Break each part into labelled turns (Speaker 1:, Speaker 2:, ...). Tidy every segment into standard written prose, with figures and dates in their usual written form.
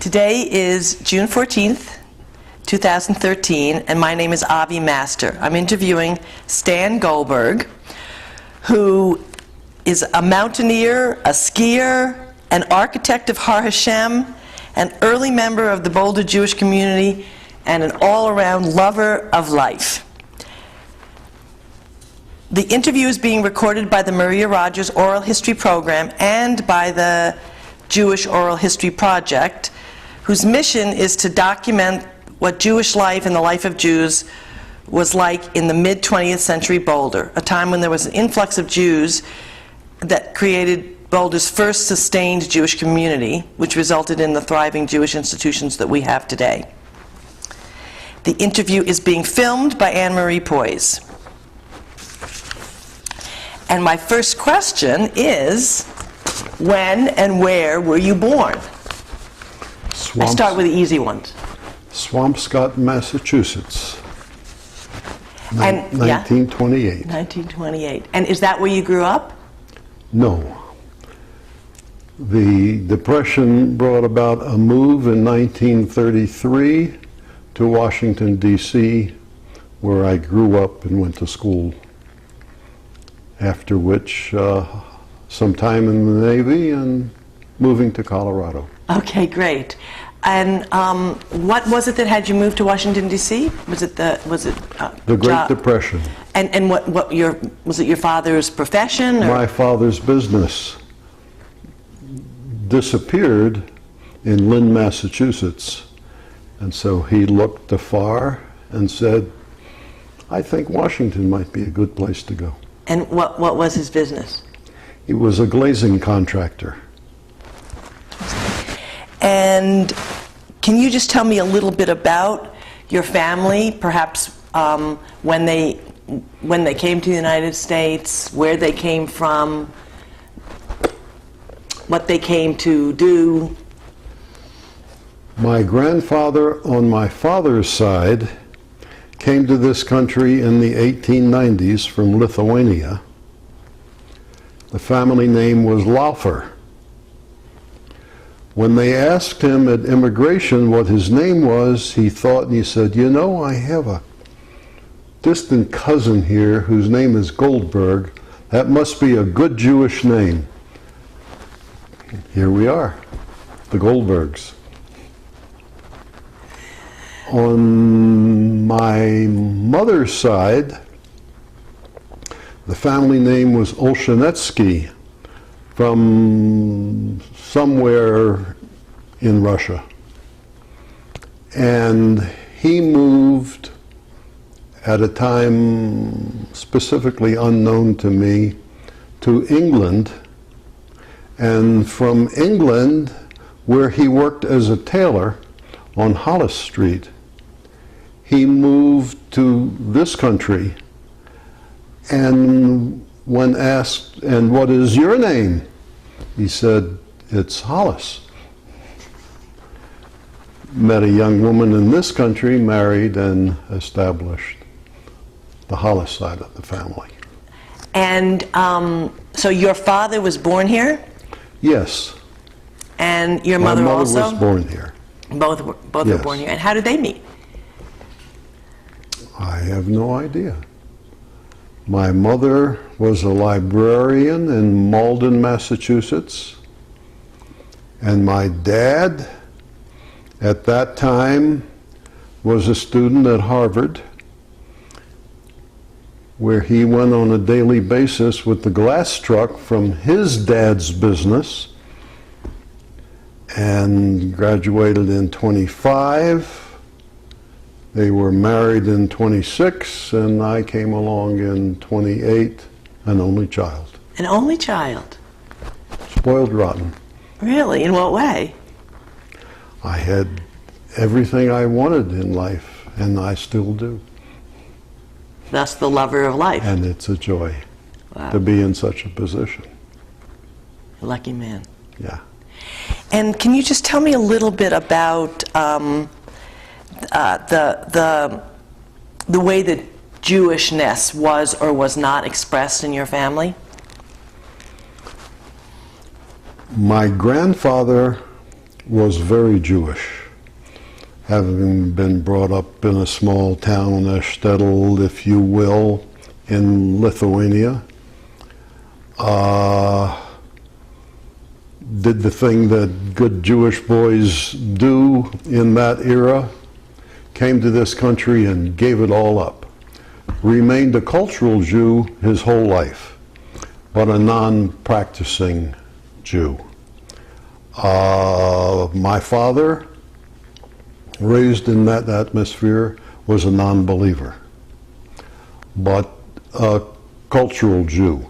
Speaker 1: Today is June 14th, 2013, and my name is Avi Master. I'm interviewing Stan Goldberg, who is a mountaineer, a skier, an architect of Har Hashem, an early member of the Boulder Jewish community, and an all-around lover of life. The interview is being recorded by the Maria Rogers Oral History Program and by the Jewish Oral History Project, whose mission is to document what Jewish life and the life of Jews was like in the mid-20th century Boulder, a time when there was an influx of Jews that created Boulder's first sustained Jewish community, which resulted in the thriving Jewish institutions that we have today. The interview is being filmed by Anne-Marie Poise. And my first question is, when and where were you born? I start with the easy ones.
Speaker 2: Swampscott, Massachusetts,
Speaker 1: And
Speaker 2: 1928.
Speaker 1: 1928. And is that where you grew up?
Speaker 2: No. The Depression brought about a move in 1933 to Washington, D.C., where I grew up and went to school, after which some time in the Navy and moving to Colorado.
Speaker 1: Okay, great. And what was it that had you move to Washington, D.C.? Was it the
Speaker 2: Great Depression.
Speaker 1: And what was it your father's profession? Or?
Speaker 2: My father's business disappeared in Lynn, Massachusetts, and so he looked afar and said, I think Washington might be a good place to go.
Speaker 1: And what was his business?
Speaker 2: He was a glazing contractor.
Speaker 1: And can you just tell me a little bit about your family, perhaps when they came to the United States, where they came from, what they came to do?
Speaker 2: My grandfather on my father's side came to this country in the 1890s from Lithuania. The family name was Laufer. When they asked him at immigration what his name was, he thought and he said, you know, I have a distant cousin here whose name is Goldberg. That must be a good Jewish name. Here we are, the Goldbergs. On my mother's side, the family name was Olshanetsky, from somewhere in Russia. And he moved at a time specifically unknown to me to England. And from England, where he worked as a tailor on Hollis Street, he moved to this country, and when asked, and what is your name? He said, it's Hollis. Met a young woman in this country, married and established the Hollis side of the family.
Speaker 1: And so your father was born here?
Speaker 2: Yes.
Speaker 1: And your mother also?
Speaker 2: My mother was born here.
Speaker 1: Both
Speaker 2: Yes.
Speaker 1: were born here. And how did they meet?
Speaker 2: I have no idea. My mother was a librarian in Malden, Massachusetts, and my dad at that time was a student at Harvard, where he went on a daily basis with the glass truck from his dad's business and graduated in 25. They were married in 26, and I came along in 28, an only child.
Speaker 1: An only child?
Speaker 2: Spoiled rotten.
Speaker 1: Really? In what way?
Speaker 2: I had everything I wanted in life, and I still do.
Speaker 1: Thus the lover of life.
Speaker 2: And it's a joy
Speaker 1: Wow.
Speaker 2: to be in such a position.
Speaker 1: Lucky man.
Speaker 2: Yeah.
Speaker 1: And can you just tell me a little bit about the way that Jewishness was or was not expressed in your family?
Speaker 2: My grandfather was very Jewish. Having been brought up in a small town, a shtetl, if you will, in Lithuania, did the thing that good Jewish boys do in that era, came to this country and gave it all up. Remained a cultural Jew his whole life, but a non-practicing Jew. My father, raised in that atmosphere, was a non-believer, but a cultural Jew.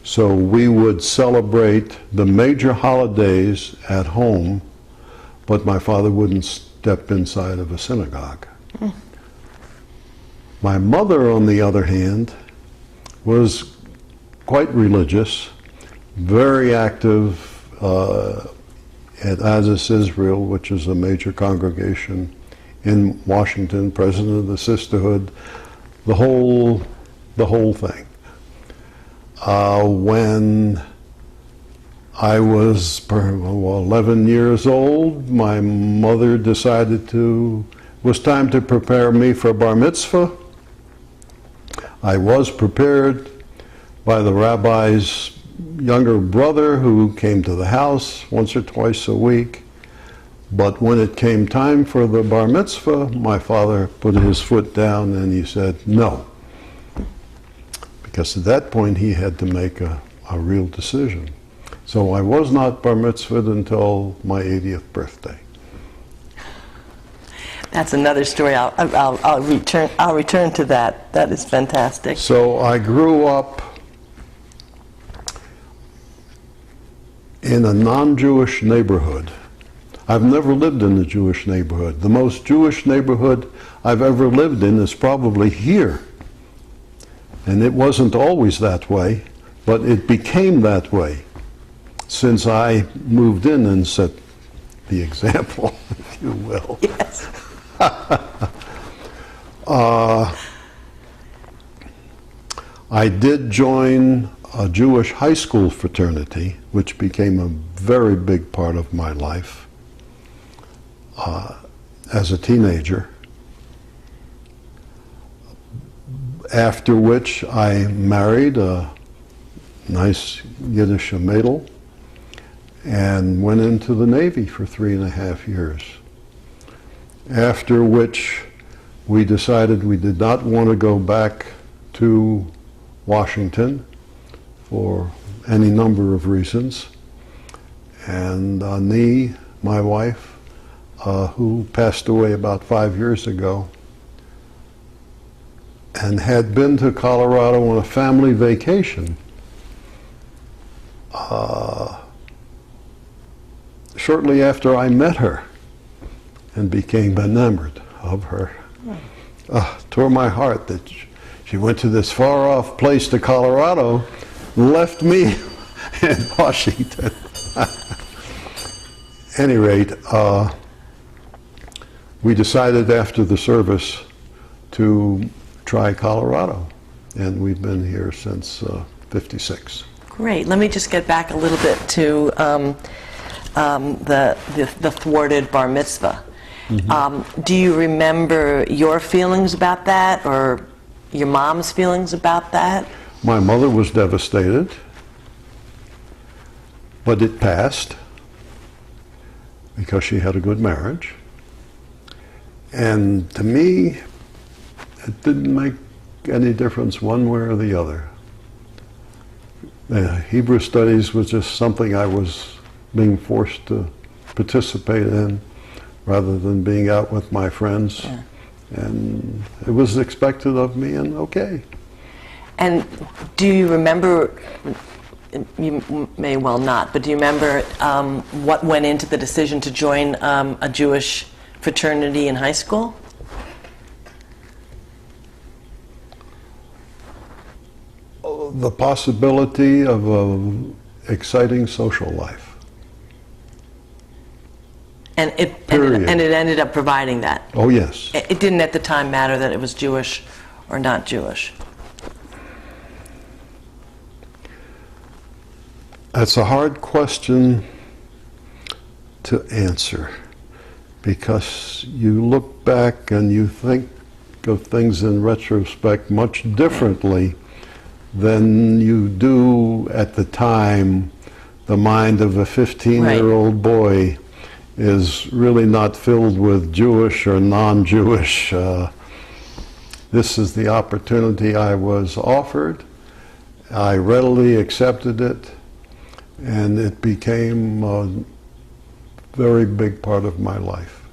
Speaker 2: So we would celebrate the major holidays at home, but my father wouldn't step inside of a synagogue. My mother, on the other hand, was quite religious, very active at Aziz Israel, which is a major congregation in Washington, president of the sisterhood, the whole thing. When I was 11 years old, my mother decided it was time to prepare me for bar mitzvah. I was prepared by the rabbi's younger brother, who came to the house once or twice a week. But when it came time for the bar mitzvah, my father put his foot down and he said no. Because at that point he had to make a real decision. So I was not bar mitzvahed until my 80th birthday.
Speaker 1: That's another story. I'll return to that. That is fantastic.
Speaker 2: So I grew up in a non-Jewish neighborhood. I've never lived in a Jewish neighborhood. The most Jewish neighborhood I've ever lived in is probably here. And it wasn't always that way, but it became that way since I moved in and set the example, if you will.
Speaker 1: Yes.
Speaker 2: I did join a Jewish high school fraternity, which became a very big part of my life as a teenager. After which I married a nice Yiddish maidel and went into the Navy for 3.5 years. After which we decided we did not want to go back to Washington for any number of reasons. And Ani, my wife, who passed away about 5 years ago, and had been to Colorado on a family vacation, shortly after I met her and became enamored of her. Tore my heart that she went to this far-off place to Colorado, left me in Washington. At any rate, we decided after the service to try Colorado, and we've been here since '56.
Speaker 1: Great. Let me just get back a little bit to the thwarted bar mitzvah. Mm-hmm. Do you remember your feelings about that, or your mom's feelings about that?
Speaker 2: My mother was devastated, but it passed because she had a good marriage. And to me, it didn't make any difference one way or the other. Hebrew studies was just something I was being forced to participate in rather than being out with my friends. Yeah. And it was expected of me, and okay.
Speaker 1: And do you remember, you may well not, but do you remember what went into the decision to join a Jewish fraternity in high school?
Speaker 2: The possibility of an exciting social life.
Speaker 1: And it ended up providing that?
Speaker 2: Oh, yes.
Speaker 1: It didn't at the time matter that it was Jewish or not Jewish? That's
Speaker 2: a hard question to answer, because you look back and you think of things in retrospect much differently than you do at the time. The mind of a 15-year-old boy is really not filled with Jewish or non-Jewish. This is the opportunity I was offered. I readily accepted it, and it became a very big part of my life.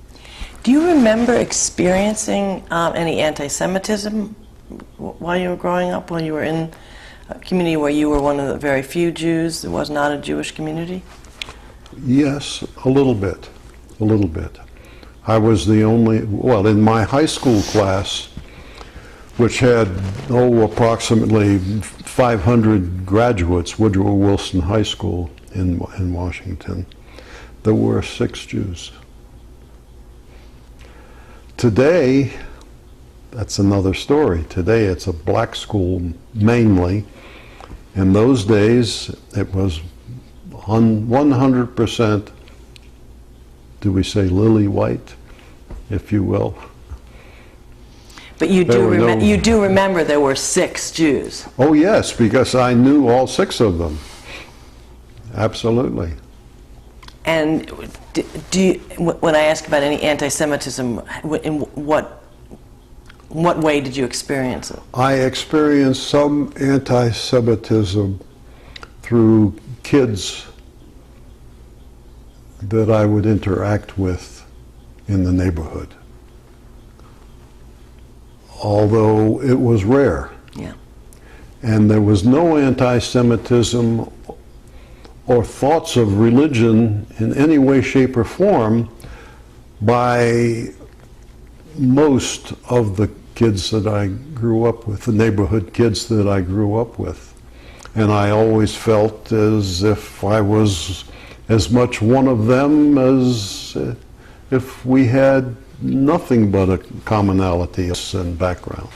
Speaker 1: Do you remember experiencing any anti-Semitism while you were growing up, while you were in a community where you were one of the very few Jews? There was not a Jewish community?
Speaker 2: Yes, a little bit. A little bit. I was the only, well, in my high school class, which had, approximately 500 graduates, Woodrow Wilson High School in Washington, there were 6 Jews. Today, that's another story. Today it's a black school mainly. In those days, it was 100%, do we say lily white, if you will.
Speaker 1: But you do remember there were 6 Jews.
Speaker 2: Oh yes, because I knew all 6 of them. Absolutely.
Speaker 1: And when I ask about any anti-Semitism, in what way did you experience it?
Speaker 2: I experienced some anti-Semitism through kids that I would interact with in the neighborhood, although it was rare.
Speaker 1: Yeah.
Speaker 2: And there was no anti-Semitism or thoughts of religion in any way, shape, or form by most of the kids that I grew up with, the neighborhood kids that I grew up with. And I always felt as if I was as much one of them as if we had nothing but a commonality and background.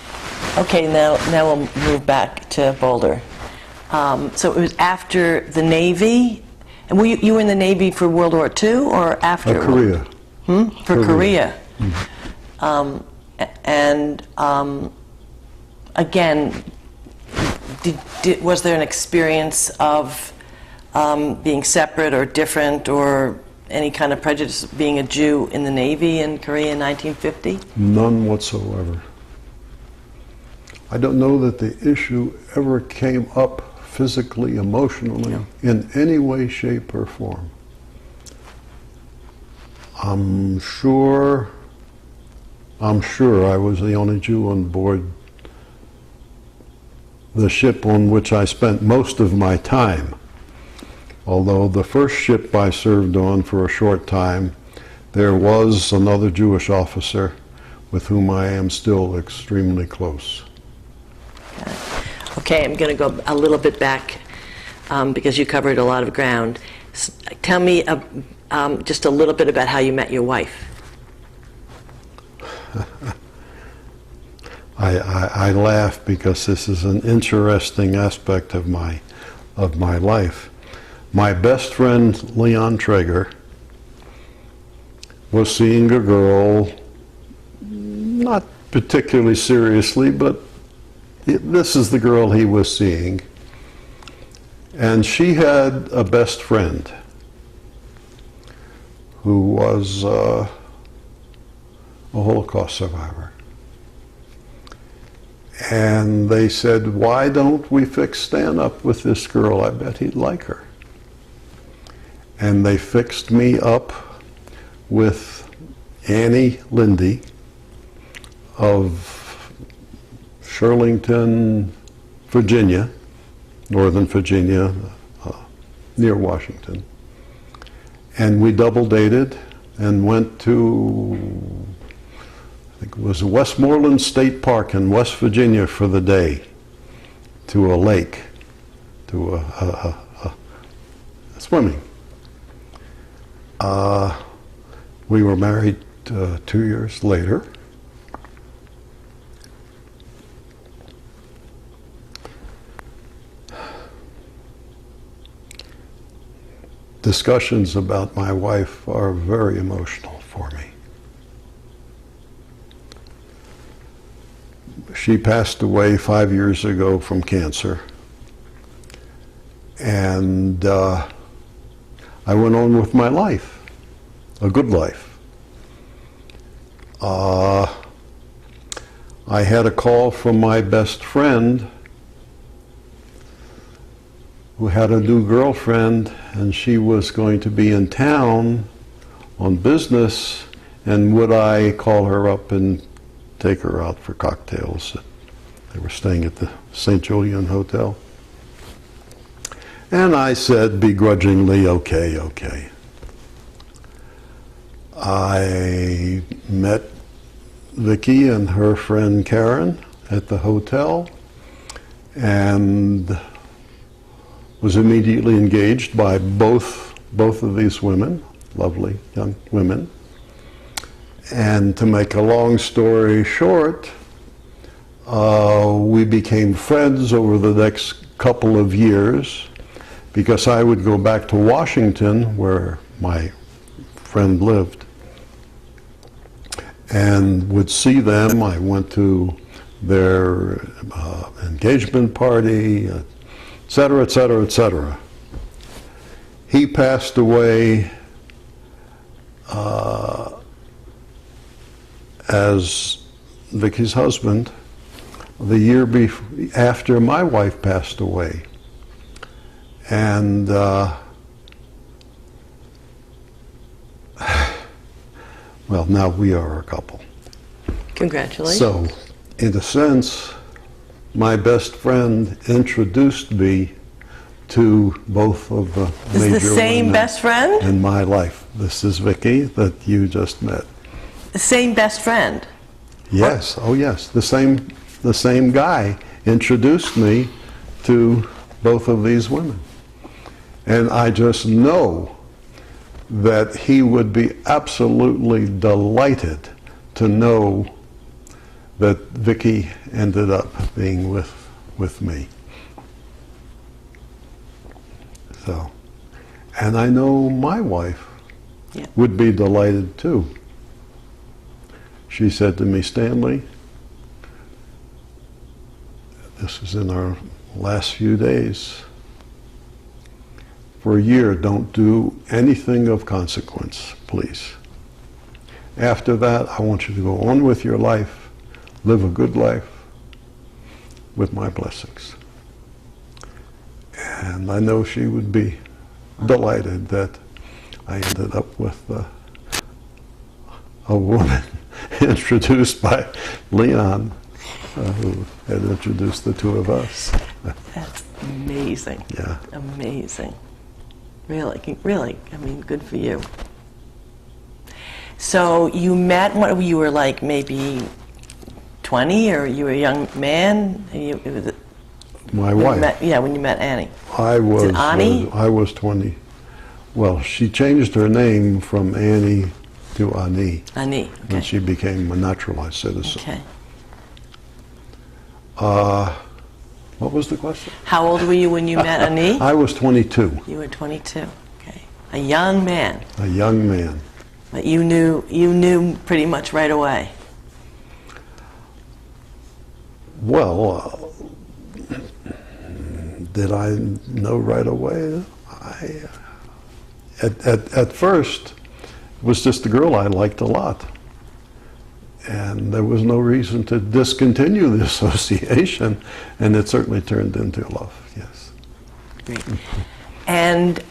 Speaker 1: Okay, now we'll move back to Boulder. So it was after the Navy, and you were in the Navy for World War II or after?
Speaker 2: Korea.
Speaker 1: For Korea.
Speaker 2: Mm-hmm.
Speaker 1: Again, was there an experience of being separate or different or any kind of prejudice being a Jew in the Navy in Korea in 1950?
Speaker 2: None whatsoever. I don't know that the issue ever came up physically, emotionally, in any way, shape, or form. I'm sure I was the only Jew on board the ship on which I spent most of my time. Although the first ship I served on for a short time, there was another Jewish officer with whom I am still extremely close.
Speaker 1: Okay, I'm going to go a little bit back because you covered a lot of ground. Tell me just a little bit about how you met your wife.
Speaker 2: I laugh because this is an interesting aspect of my life. My best friend, Leon Traeger, was seeing a girl, not particularly seriously, but this is the girl he was seeing. And she had a best friend who was a Holocaust survivor. And they said, why don't we fix Stan up with this girl? I bet he'd like her. And they fixed me up with Annie Lindy of Shirlington, Virginia, Northern Virginia, near Washington. And we double dated and went to, I think it was Westmoreland State Park in West Virginia for the day, to a lake, to a swimming. We were married 2 years later. discussions about my wife are very emotional for me. She passed away 5 years ago from cancer, and I went on with my life, a good life. I had a call from my best friend who had a new girlfriend, and she was going to be in town on business, and would I call her up and take her out for cocktails? They were staying at the St. Julian Hotel. And I said begrudgingly, okay. I met Vicki and her friend Karen at the hotel and was immediately engaged by both of these women, lovely young women. And to make a long story short, we became friends over the next couple of years because I would go back to Washington, where my friend lived, and would see them. I went to their engagement party, et cetera, et cetera, et cetera. He passed away as Vicky's husband the year after my wife passed away. And well, now we are a couple.
Speaker 1: Congratulations.
Speaker 2: So, in a sense, my best friend introduced me to both of the major
Speaker 1: Is the same
Speaker 2: women
Speaker 1: best friend?
Speaker 2: in my life. This is Vicki that you just met.
Speaker 1: The same best friend?
Speaker 2: Yes, oh yes, the same guy introduced me to both of these women. And I just know that he would be absolutely delighted to know that Vicki ended up being with me. So, and I know my wife would be delighted too. She said to me, Stanley, this is in our last few days, for a year, don't do anything of consequence, please. After that, I want you to go on with your life, live a good life with my blessings. And I know she would be delighted that I ended up with a woman introduced by Leon, who had introduced the two of us.
Speaker 1: That's amazing.
Speaker 2: Yeah.
Speaker 1: Amazing. Really, I mean, good for you. So you met, what, you were like maybe 20, or you were a young man?
Speaker 2: My wife.
Speaker 1: When you met Annie.
Speaker 2: I was.
Speaker 1: Is it Annie?
Speaker 2: I was 20. Well, she changed her name from Annie to Ani.
Speaker 1: Annie, okay.
Speaker 2: When she became a naturalized citizen.
Speaker 1: Okay.
Speaker 2: What was the question?
Speaker 1: How old were you when you met Annie?
Speaker 2: I was 22.
Speaker 1: You were 22. Okay. A young man.
Speaker 2: A young man.
Speaker 1: But you knew pretty much right away.
Speaker 2: Well, did I know right away? At first, it was just a girl I liked a lot. And there was no reason to discontinue the association, and it certainly turned into love, yes.
Speaker 1: Great. And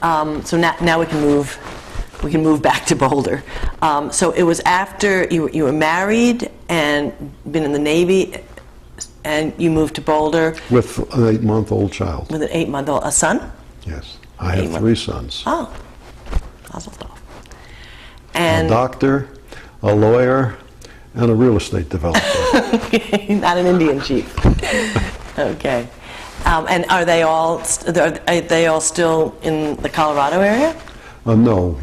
Speaker 1: so now we can move back to Boulder. So it was after you were married and been in the Navy, and you moved to Boulder
Speaker 2: With an 8-month-old child.
Speaker 1: with an 8-month-old, a son?
Speaker 2: Yes. I have 3 sons.
Speaker 1: Oh, mazel tov. And
Speaker 2: A doctor, a lawyer, and a real estate developer.
Speaker 1: not an Indian chief. Okay. And are they all still in the Colorado area?
Speaker 2: No.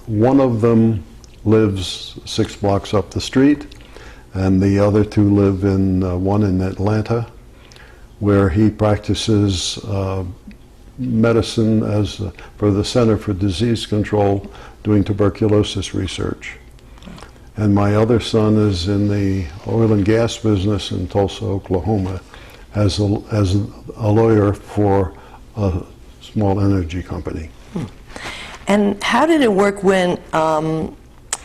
Speaker 2: One of them lives 6 blocks up the street, and the other 2 live in one in Atlanta, where he practices medicine for the Center for Disease Control, doing tuberculosis research. And my other son is in the oil and gas business in Tulsa, Oklahoma, as a lawyer for a small energy company.
Speaker 1: And how did it work when,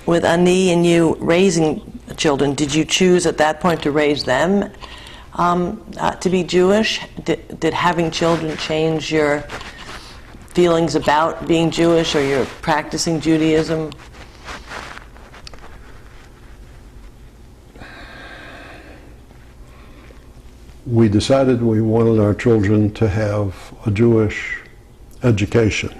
Speaker 1: with Ani and you raising children? Did you choose at that point to raise them to be Jewish? Did having children change your feelings about being Jewish or your practicing Judaism?
Speaker 2: We decided we wanted our children to have a Jewish education.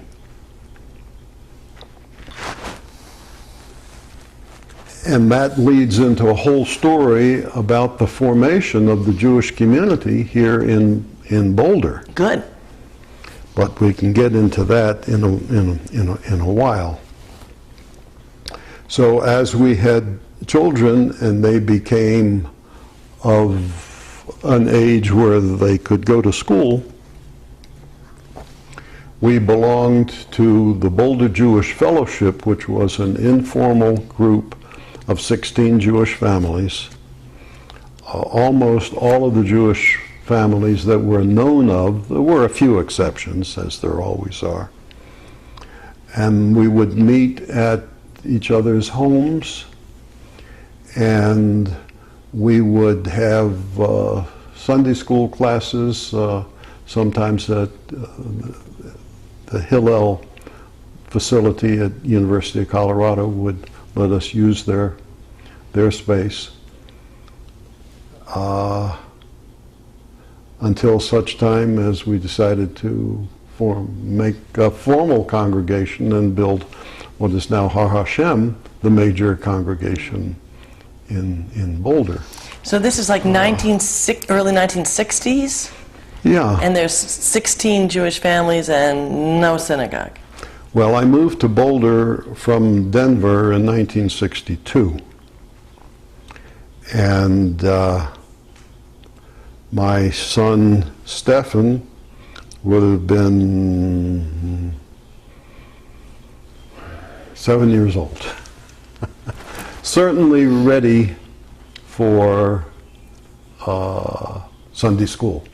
Speaker 2: And that leads into a whole story about the formation of the Jewish community here in Boulder.
Speaker 1: Good.
Speaker 2: But we can get into that in a while. So as we had children and they became of an age where they could go to school, we belonged to the Boulder Jewish Fellowship, which was an informal group of 16 Jewish families. Almost all of the Jewish families that were known of, there were a few exceptions, as there always are. And we would meet at each other's homes, and we would have Sunday school classes, sometimes at the Hillel facility at University of Colorado would let us use their space until such time as we decided to make a formal congregation and build what is now Har Hashem, the major congregation in Boulder.
Speaker 1: So this is like early 1960s?
Speaker 2: Yeah.
Speaker 1: And there's 16 Jewish families and no synagogue.
Speaker 2: Well, I moved to Boulder from Denver in 1962. And my son, Stefan, would have been 7 years old. Certainly ready for Sunday school.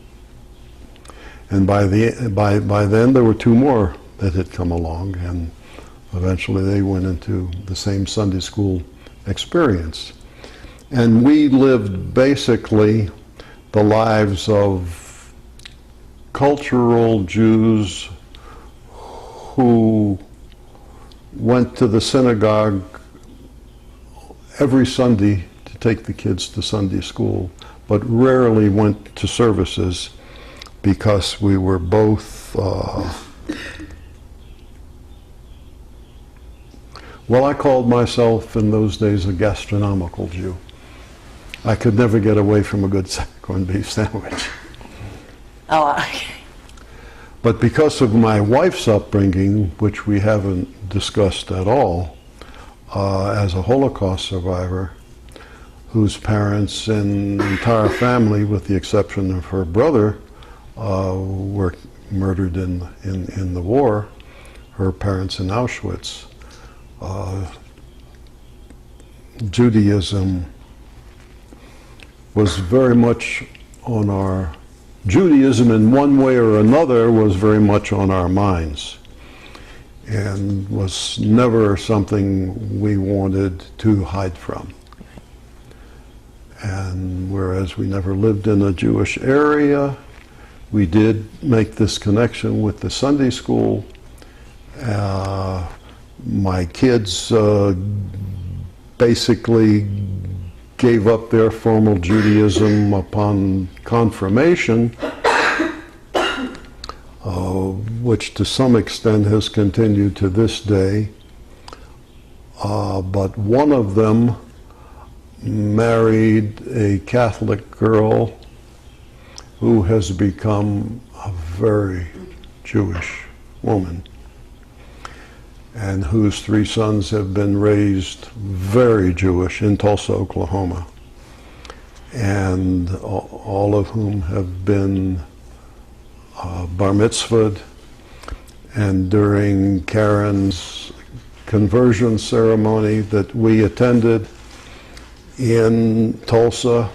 Speaker 2: And by then there were two more that had come along, and eventually they went into the same Sunday school experience. And we lived basically the lives of cultural Jews who went to the synagogue every Sunday to take the kids to Sunday school, but rarely went to services because we were both, well, I called myself in those days a gastronomical Jew. I could never get away from a good corned beef sandwich.
Speaker 1: Oh, okay.
Speaker 2: But because of my wife's upbringing, which we haven't discussed at all, as a Holocaust survivor, whose parents and entire family, with the exception of her brother, were murdered in the war, her parents in Auschwitz, Judaism was very much on our, Judaism in one way or another was very much on our minds, and was never something we wanted to hide from. And whereas we never lived in a Jewish area, we did make this connection with the Sunday school. My kids basically gave up their formal Judaism upon confirmation, which to some extent has continued to this day. But one of them married a Catholic girl who has become a very Jewish woman, and whose 3 sons have been raised very Jewish in Tulsa, Oklahoma, and all of whom have been bar mitzvahed And during Karen's conversion ceremony that we attended in Tulsa,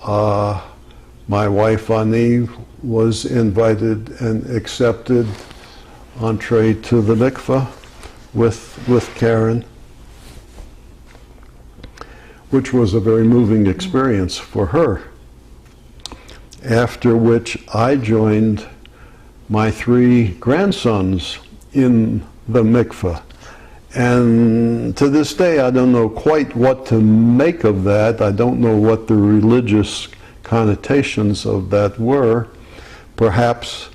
Speaker 2: my wife Ani was invited and accepted entree to the mikveh with Karen, which was a very moving experience for her. After which I joined my 3 grandsons in the mikveh. And to this day, I don't know quite what to make of that. I don't know what the religious connotations of that were. Perhaps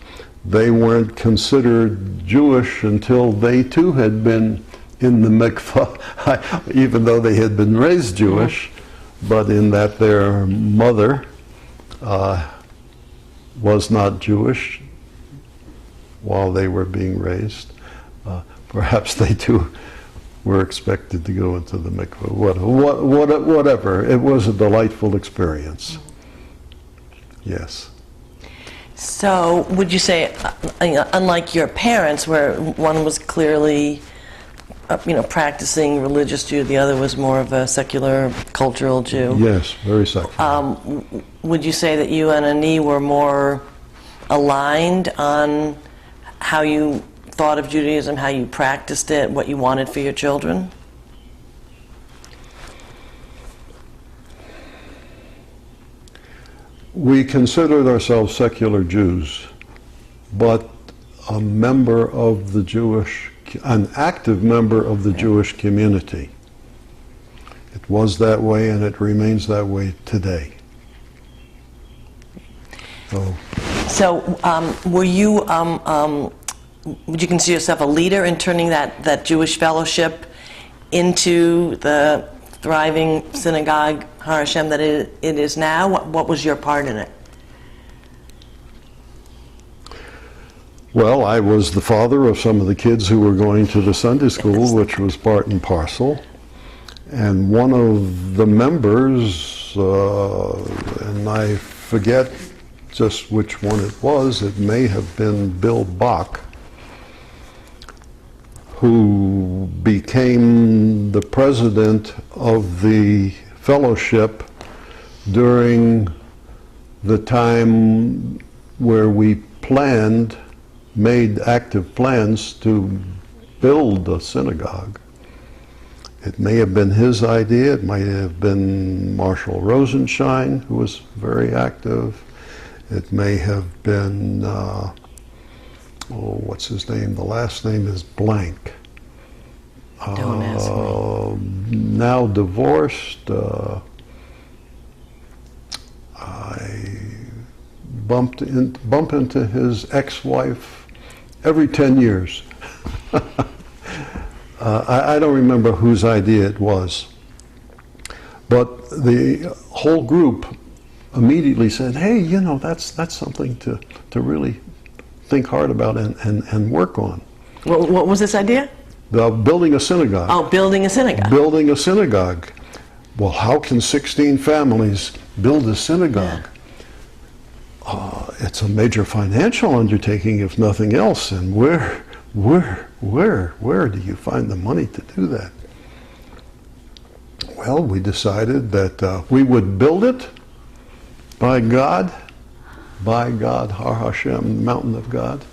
Speaker 2: they weren't considered Jewish until they too had been in the mikveh, even though they had been raised Jewish, but in that their mother was not Jewish while they were being raised. Perhaps they too were expected to go into the mikveh. Whatever. It was a delightful experience. Yes.
Speaker 1: So would you say, unlike your parents, where one was clearly, practicing religious Jew, the other was more of a secular, cultural Jew?
Speaker 2: Yes, very secular.
Speaker 1: Would you say that you and Ani were more aligned on how you thought of Judaism, how you practiced it, what you wanted for your children?
Speaker 2: We considered ourselves secular Jews, but an active member of the Jewish community. It was that way and it remains that way today.
Speaker 1: So were you, would you consider yourself a leader in turning that Jewish fellowship into the thriving synagogue, Har Hashem, that it is now? What was your part in it?
Speaker 2: Well, I was the father of some of the kids who were going to the Sunday school, which was part and parcel. And one of the members, and I forget just which one it was, it may have been Bill Bach, who became the president of the fellowship during the time where we made active plans to build a synagogue. It may have been his idea, it might have been Marshall Rosenshine, who was very active. It may have been, what's his name? The last name is blank.
Speaker 1: Don't ask me.
Speaker 2: Now divorced. I bump into his ex-wife every 10 years. I don't remember whose idea it was. But the whole group immediately said, hey, that's something to really think hard about and work on.
Speaker 1: What was this idea?
Speaker 2: Building a synagogue.
Speaker 1: Oh, building a synagogue.
Speaker 2: Building a synagogue. Well, how can 16 families build a synagogue? Yeah. It's a major financial undertaking, if nothing else. And where do you find the money to do that? Well, we decided that we would build it by God, Har Hashem, mountain of God,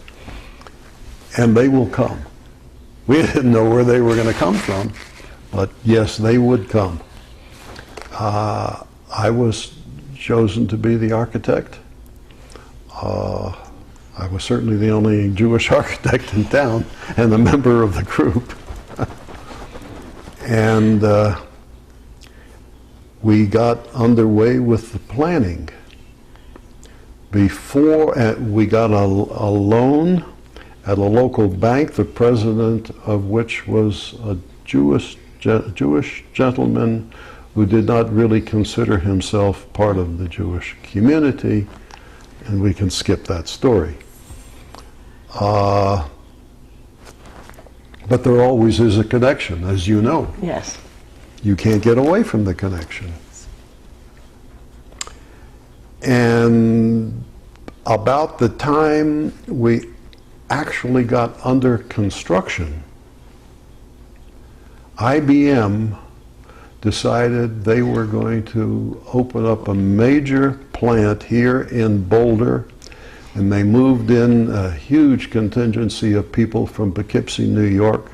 Speaker 2: and they will come. We didn't know where they were going to come from, but yes, they would come. I was chosen to be the architect. I was certainly the only Jewish architect in town and a member of the group. And we got underway with the planning. Before we got a loan at a local bank, the president of which was a Jewish gentleman who did not really consider himself part of the Jewish community, and we can skip that story. But there always is a connection, as you know.
Speaker 1: Yes.
Speaker 2: You can't get away from the connection. And about the time we actually got under construction, IBM decided they were going to open up a major plant here in Boulder, and they moved in a huge contingency of people from Poughkeepsie, New York,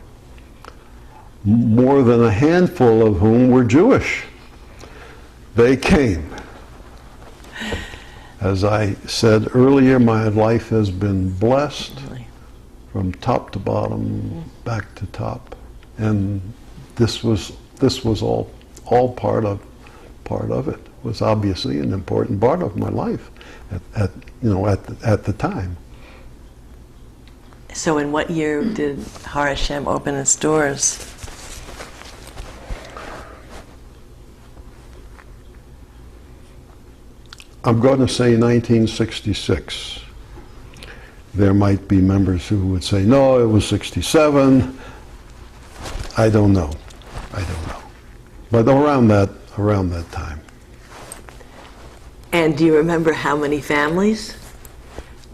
Speaker 2: more than a handful of whom were Jewish. They came. As I said earlier, my life has been blessed from top to bottom, back to top, and this was all part of it. It was obviously an important part of my life at the time.
Speaker 1: So in what year did Har Hashem open its doors?
Speaker 2: I'm going to say 1966. There might be members who would say, no, it was 67. I don't know. But around that time.
Speaker 1: And do you remember how many families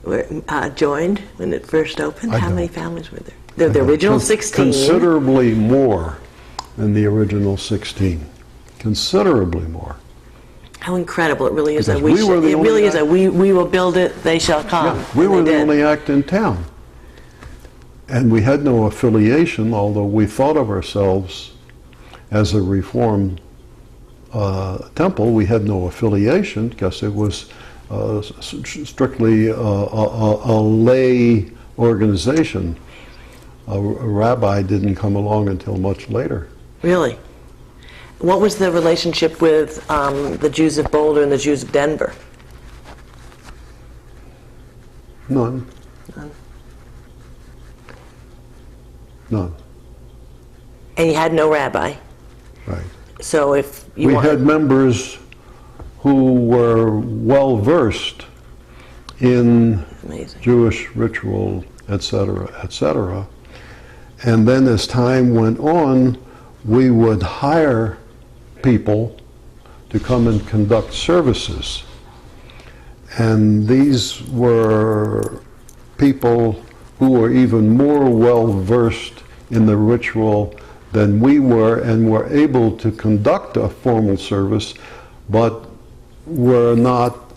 Speaker 1: were joined when it first opened? How many families were there? The original 16.
Speaker 2: Considerably more than the original 16. Considerably more.
Speaker 1: How incredible. It really is
Speaker 2: Because
Speaker 1: we will build it, they shall come.
Speaker 2: Yeah, we were the only act in town. And we had no affiliation, although we thought of ourselves as a Reformed temple. We had no affiliation because it was strictly a lay organization. A rabbi didn't come along until much later.
Speaker 1: Really? What was the relationship with the Jews of Boulder and the Jews of Denver?
Speaker 2: None. None.
Speaker 1: And you had no rabbi?
Speaker 2: Right.
Speaker 1: So if you
Speaker 2: we had members who were well versed in Jewish ritual, etc., etc. And then as time went on, we would hire people to come and conduct services. And these were people who were even more well versed in the ritual than we were, and were able to conduct a formal service, but were not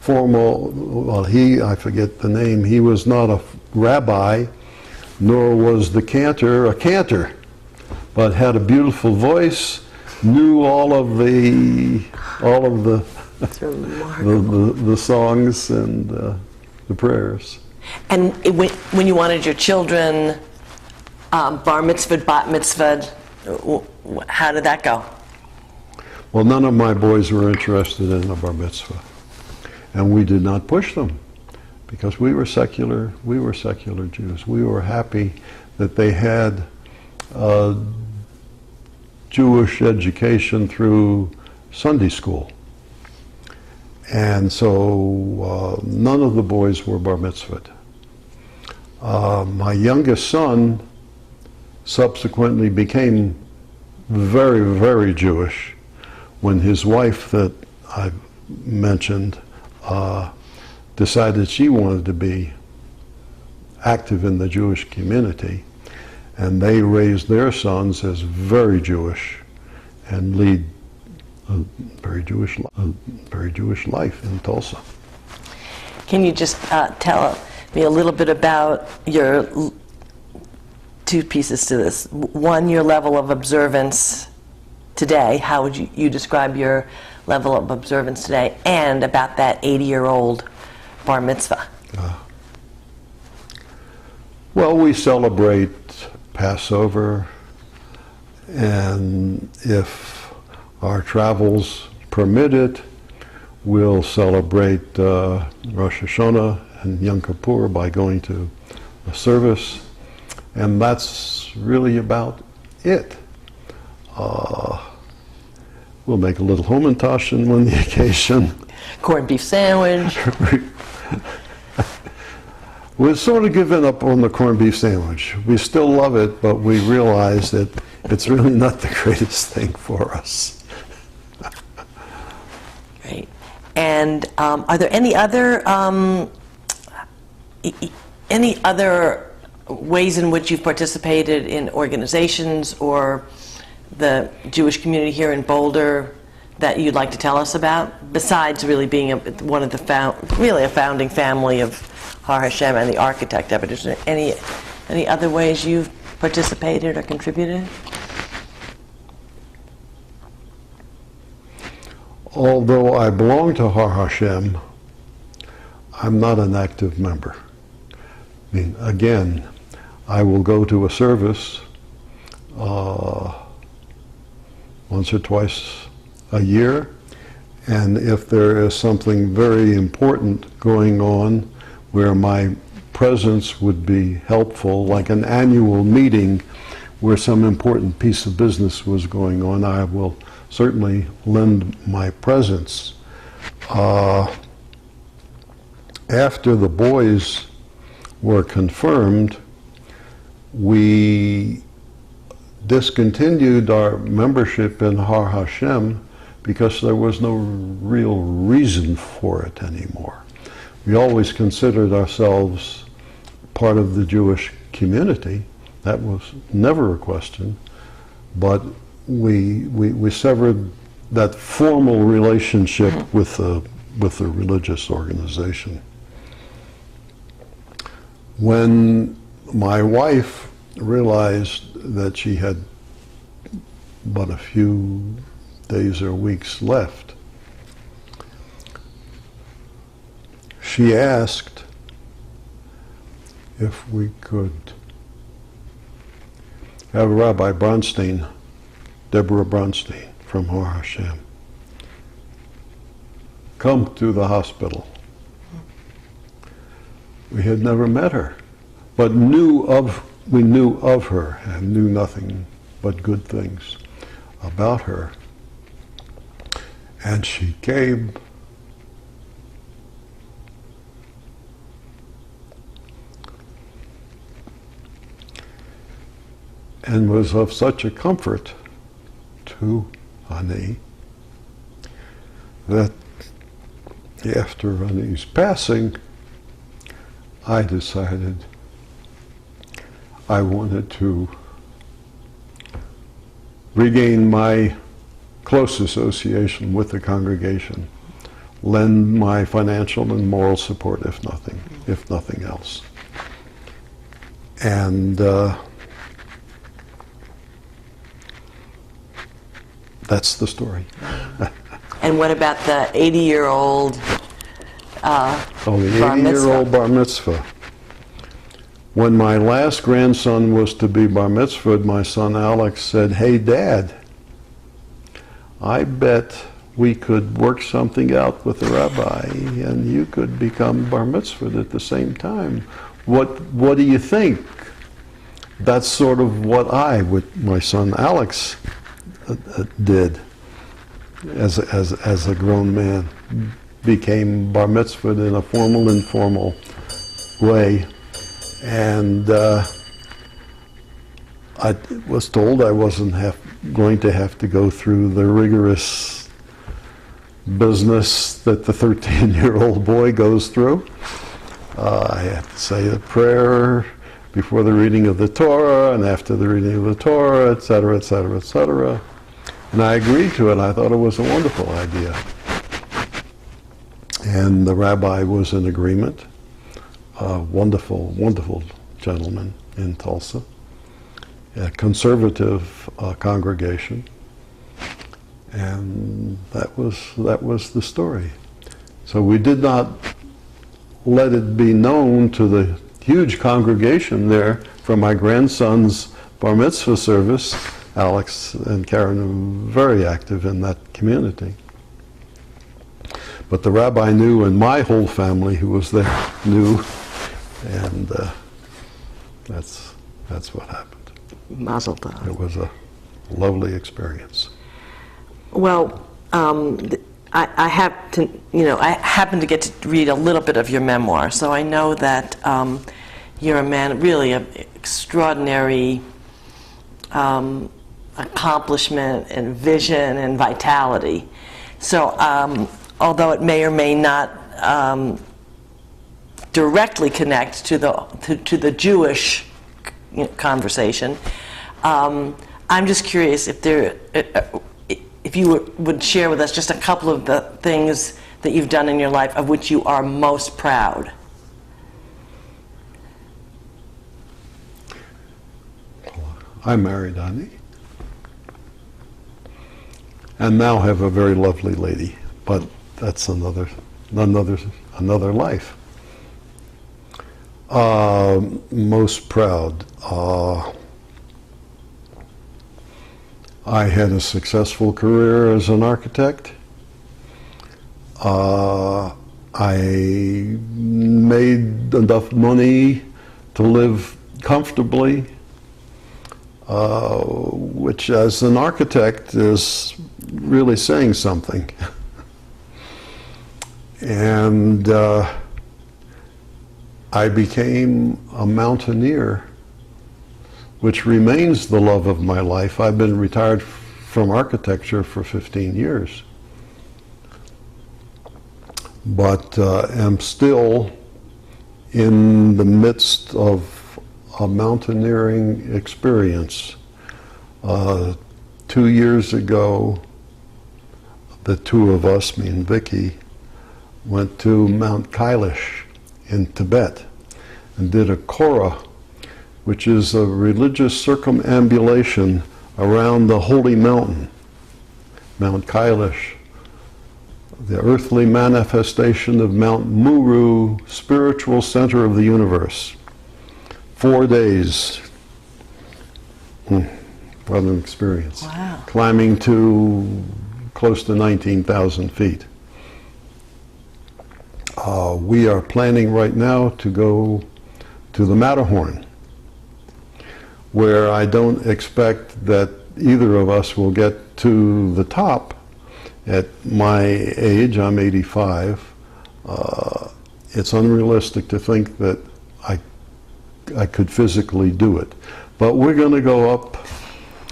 Speaker 2: formal. Well, I forget the name, he was not a rabbi, nor was the cantor a cantor, but had a beautiful voice, knew all of the the songs and the prayers.
Speaker 1: And when you wanted your children bar mitzvah, bat mitzvah, how did that go?
Speaker 2: Well, none of my boys were interested in a bar mitzvah, and we did not push them because we were secular Jews. We were happy that they had Jewish education through Sunday school. And so none of the boys were bar mitzvahed. My youngest son subsequently became very, very Jewish when his wife that I mentioned decided she wanted to be active in the Jewish community, and they raised their sons as very Jewish and lead a very Jewish life in Tulsa.
Speaker 1: Can you just tell me a little bit about your two pieces to this? One, your level of observance today. How would you describe your level of observance today? And about that 80-year-old bar mitzvah.
Speaker 2: Well, we celebrate Passover, and if our travels permit it, we'll celebrate Rosh Hashanah and Yom Kippur by going to a service, and that's really about it. We'll make a little Hamantaschen on the occasion.
Speaker 1: Corned beef sandwich.
Speaker 2: We're sort of given up on the corned beef sandwich. We still love it, but we realize that it's really not the greatest thing for us.
Speaker 1: Great. And are there any other any other ways in which you've participated in organizations or the Jewish community here in Boulder that you'd like to tell us about, besides really being one of the really a founding family of Har Hashem and the architect of it? Is there any other ways you've participated or contributed?
Speaker 2: Although I belong to Har Hashem, I'm not an active member. I mean, again, I will go to a service once or twice a year, and if there is something very important going on where my presence would be helpful, like an annual meeting where some important piece of business was going on, I will certainly lend my presence. After the boys were confirmed, we discontinued our membership in Har Hashem because there was no real reason for it anymore. We always considered ourselves part of the Jewish community. That was never a question, but we severed that formal relationship with the religious organization. When my wife realized that she had but a few days or weeks left, she asked if we could have Rabbi Bronstein, Deborah Bronstein from Har Hashem, come to the hospital. We had never met her, but we knew of her and knew nothing but good things about her. And she came. And was of such a comfort to Ani that after Ani's passing, I decided I wanted to regain my close association with the congregation, lend my financial and moral support, if nothing else. And that's the story.
Speaker 1: And what about the 80-year-old
Speaker 2: the
Speaker 1: bar mitzvah?
Speaker 2: 80-year-old bar mitzvah. When my last grandson was to be bar mitzvahed, my son Alex said, "Hey, Dad, I bet we could work something out with the rabbi and you could become bar mitzvahed at the same time. What do you think?" That's sort of what I, with my son Alex, did as a grown man. Became bar mitzvahed in a formal, informal way. And I was told I wasn't going to have to go through the rigorous business that the 13-year-old boy goes through. I had to say a prayer before the reading of the Torah and after the reading of the Torah, et cetera, et cetera, et cetera. And I agreed to it. I thought it was a wonderful idea. And the rabbi was in agreement. A wonderful, wonderful gentleman in Tulsa, a conservative congregation, and that was the story. So we did not let it be known to the huge congregation there for my grandson's bar mitzvah service. Alex and Karen were very active in that community. But the rabbi knew, and my whole family who was there knew, and that's what happened.
Speaker 1: Mazel tov.
Speaker 2: It was a lovely experience.
Speaker 1: Well, I happened to get to read a little bit of your memoir, so I know that you're a man really of extraordinary accomplishment and vision and vitality. So although it may or may not directly connect to the Jewish conversation. I'm just curious if you would share with us just a couple of the things that you've done in your life of which you are most proud.
Speaker 2: I married Annie, and now have a very lovely lady, but that's another life. Most proud. I had a successful career as an architect. I made enough money to live comfortably, which as an architect is really saying something. And I became a mountaineer, which remains the love of my life. I've been retired from architecture for 15 years, but am still in the midst of a mountaineering experience. 2 years ago, the two of us, me and Vicky, went to Mount Kailash in Tibet and did a Kora, which is a religious circumambulation around the holy mountain, Mount Kailash, the earthly manifestation of Mount Muru, spiritual center of the universe. 4 days. What an experience.
Speaker 1: Wow.
Speaker 2: Climbing to close to 19,000 feet. We are planning right now to go to the Matterhorn, where I don't expect that either of us will get to the top. At my age, I'm 85, it's unrealistic to think that I could physically do it. But we're going to go up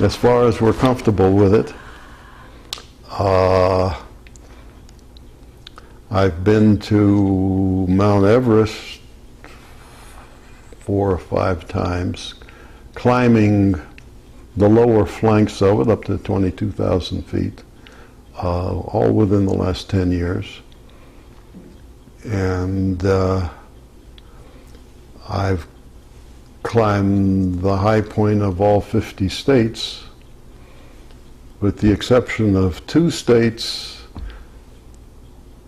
Speaker 2: as far as we're comfortable with it. I've been to Mount Everest 4 or 5 times, climbing the lower flanks of it up to 22,000 feet, all within the last 10 years. And I've climbed the high point of all 50 states, with the exception of 2 states,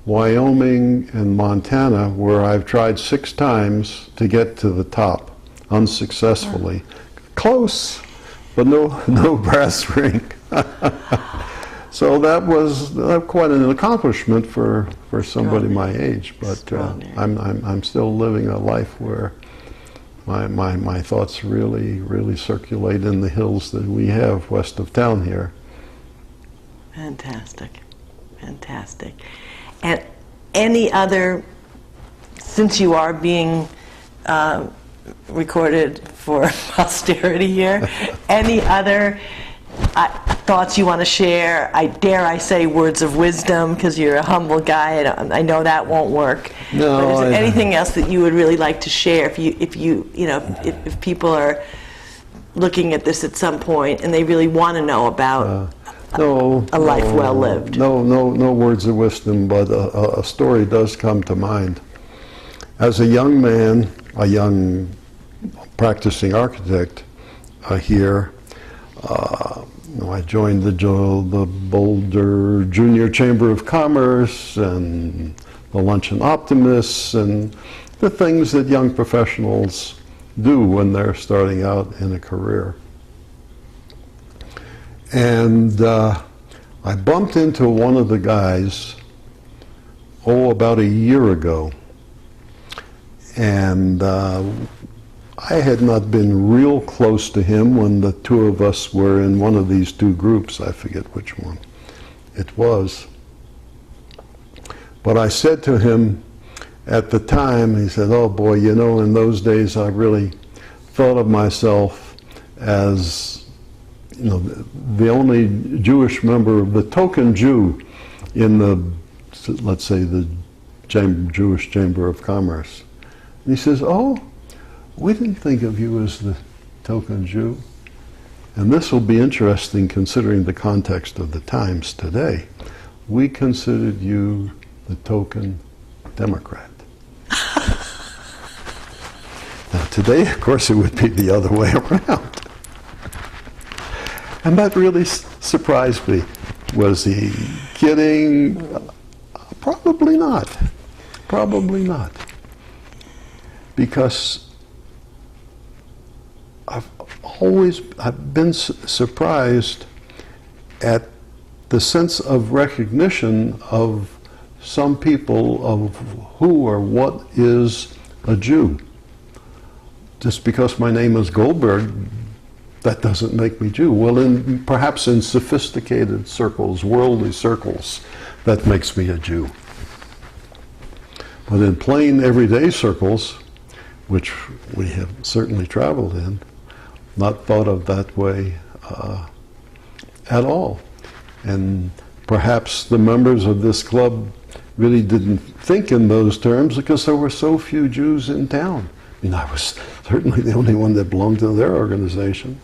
Speaker 2: Wyoming and Montana, where I've tried 6 times to get to the top, unsuccessfully. Close, but no brass ring. So that was quite an accomplishment for somebody my age. But I'm still living a life where my thoughts really circulate in the hills that we have west of town here.
Speaker 1: Fantastic, fantastic. And any other, since you are being recorded for posterity here, any other thoughts you want to share? Dare I say words of wisdom, because you're a humble guy. I know that won't work.
Speaker 2: No.
Speaker 1: But is there anything else that you would really like to share if people are looking at this at some point and they really want to know about a life well lived?
Speaker 2: No words of wisdom, but a story does come to mind. As a young man, a young practicing architect here, I joined the Boulder Junior Chamber of Commerce and the Luncheon Optimists and the things that young professionals do when they're starting out in a career. And I bumped into one of the guys, about a year ago. And I had not been real close to him when the two of us were in one of these 2 groups. I forget which one it was. But I said to him at the time, he said, "Oh boy, in those days I really thought of myself as the only Jewish member, the token Jew in the, let's say, the Jewish Chamber of Commerce." And he says, "Oh, we didn't think of you as the token Jew." And this will be interesting considering the context of the times today. We considered you the token Democrat. Now today, of course, it would be the other way around. And that really surprised me. Was he kidding? Probably not. Probably not. Because I've been surprised at the sense of recognition of some people of who or what is a Jew. Just because my name is Goldberg, that doesn't make me Jew. Well, perhaps in sophisticated circles, worldly circles, that makes me a Jew. But in plain everyday circles, which we have certainly traveled in, not thought of that way at all. And perhaps the members of this club really didn't think in those terms because there were so few Jews in town. I mean, I was certainly the only one that belonged to their organization.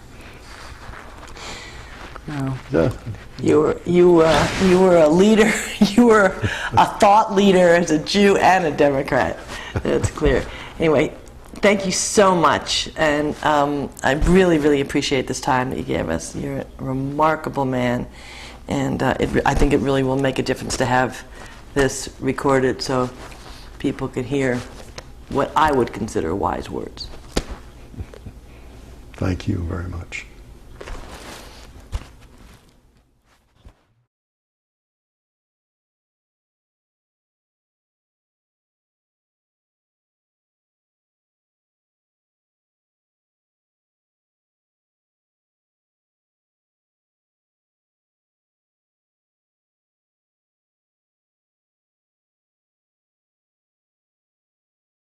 Speaker 1: No.
Speaker 2: Yeah.
Speaker 1: You were a leader. You were a thought leader as a Jew and a Democrat. That's clear. Anyway, thank you so much, and I really, really appreciate this time that you gave us. You're a remarkable man, and I think it really will make a difference to have this recorded so people could hear what I would consider wise words.
Speaker 2: Thank you very much.